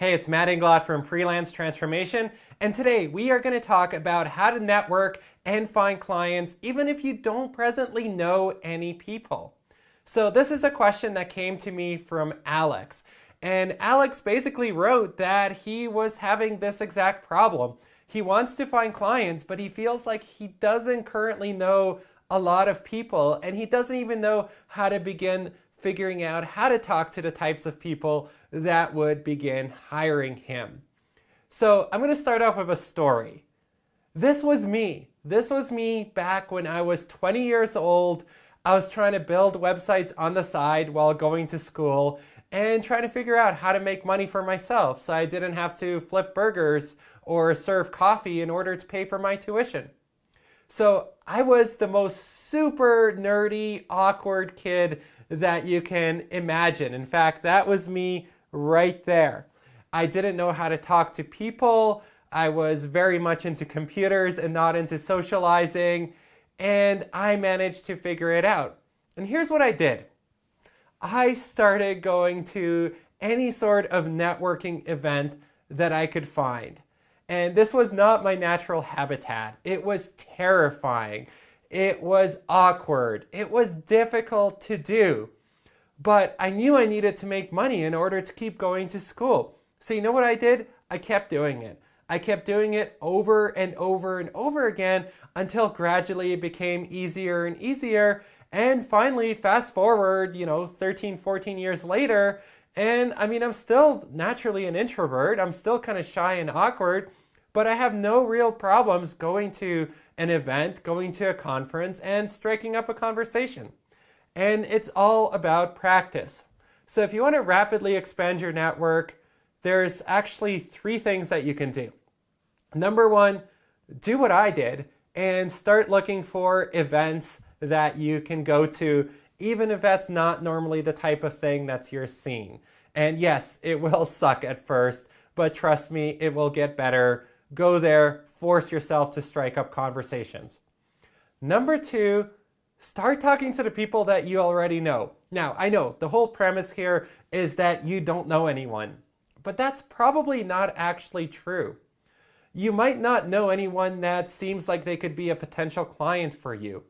Hey, it's Matt Inglot from Freelance Transformation, and today we are going to talk about how to network and find clients even if you don't presently know any people. So this is a question that came to me from Alex, and Alex basically wrote that he was having this exact problem. He wants to find clients, but he feels like he doesn't currently know a lot of people, and he doesn't even know how to begin figuring out how to talk to the types of people that would begin hiring him. So I'm going to start off with a story. This was me. This was me back when I was 20 years old. I was trying to build websites on the side while going to school and trying to figure out how to make money for myself so I didn't have to flip burgers or serve coffee in order to pay for my tuition. So I was the most super nerdy, awkward kid that you can imagine. In fact, that was me right there. I didn't know how to talk to people. I was very much into computers and not into socializing, and I managed to figure it out. And here's what I did. I started going to any sort of networking event that I could find. And this was not my natural habitat. It was terrifying. It was awkward. It was difficult to do. But I knew I needed to make money in order to keep going to school. So you know what I did? I kept doing it. I kept doing it over and over and over again until gradually it became easier and easier. And finally, fast forward, 13, 14 years later, and I'm still naturally an introvert. I'm still kind of shy and awkward, but I have no real problems going to an event, going to a conference, and striking up a conversation. And it's all about practice. So if you want to rapidly expand your network, there's actually 3 things that you can do. Number 1, do what I did and start looking for events that you can go to, even if that's not normally the type of thing that's your scene. And yes, it will suck at first, but trust me, it will get better. Go there, force yourself to strike up conversations. Number 2, start talking to the people that you already know. Now, I know the whole premise here is that you don't know anyone, but that's probably not actually true. You might not know anyone that seems like they could be a potential client for you,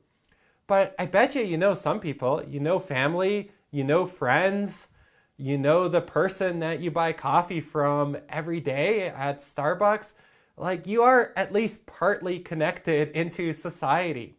but I bet you know some people. You know family, you know friends, you know the person that you buy coffee from every day at Starbucks. Like, you are at least partly connected into society.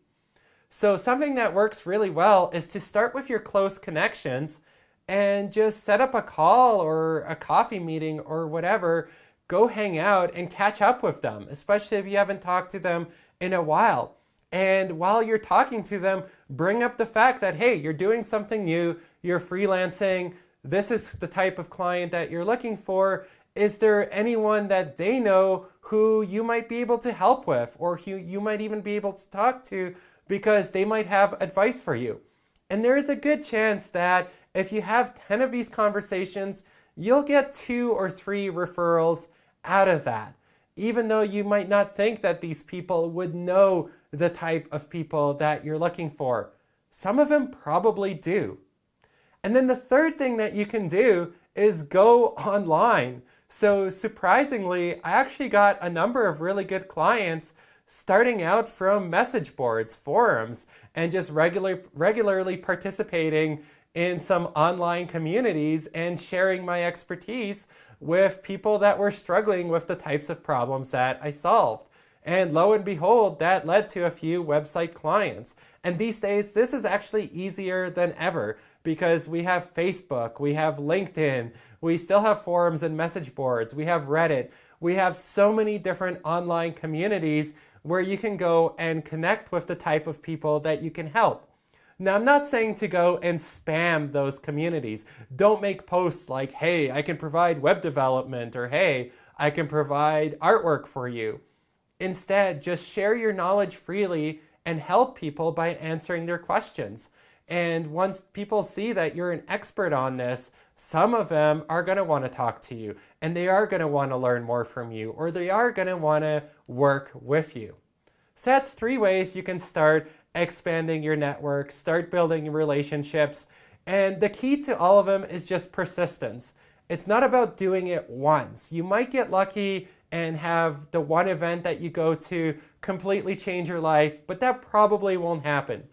So something that works really well is to start with your close connections and just set up a call or a coffee meeting or whatever. Go hang out and catch up with them, especially if you haven't talked to them in a while. And while you're talking to them, bring up the fact that, hey, you're doing something new, you're freelancing, this is the type of client that you're looking for. Is there anyone that they know who you might be able to help with, or who you might even be able to talk to because they might have advice for you? And there is a good chance that if you have 10 of these conversations, you'll get 2 or 3 referrals out of that, even though you might not think that these people would know the type of people that you're looking for. Some of them probably do. And then the third thing that you can do is go online. So surprisingly, I actually got a number of really good clients starting out from message boards, forums, and just regularly participating in some online communities and sharing my expertise with people that were struggling with the types of problems that I solved. And lo and behold, that led to a few website clients. And these days, this is actually easier than ever because we have Facebook, we have LinkedIn, we still have forums and message boards, we have Reddit, we have so many different online communities where you can go and connect with the type of people that you can help. Now, I'm not saying to go and spam those communities. Don't make posts like, hey, I can provide web development, or hey, I can provide artwork for you. Instead, just share your knowledge freely and help people by answering their questions. And once people see that you're an expert on this, some of them are going to want to talk to you, and they are going to want to learn more from you, or they are going to want to work with you. So that's 3 ways you can start expanding your network, start building relationships. And the key to all of them is just persistence. It's not about doing it once. You might get lucky and have the one event that you go to completely change your life, but that probably won't happen.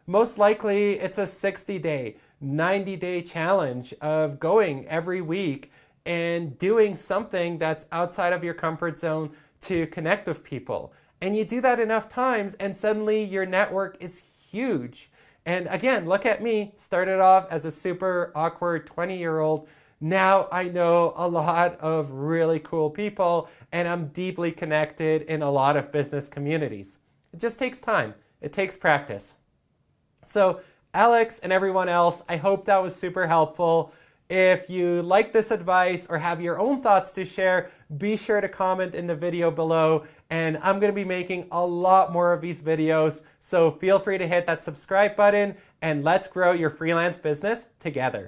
Most likely, it's a 60-day, 90-day challenge of going every week and doing something that's outside of your comfort zone to connect with people. And you do that enough times, and suddenly your network is huge. And again, look at me, started off as a super awkward 20-year-old. Now I know a lot of really cool people, and I'm deeply connected in a lot of business communities. It just takes time. It takes practice. So Alex and everyone else, I hope that was super helpful. If you like this advice or have your own thoughts to share, be sure to comment in the video below. And I'm going to be making a lot more of these videos. So feel free to hit that subscribe button and let's grow your freelance business together.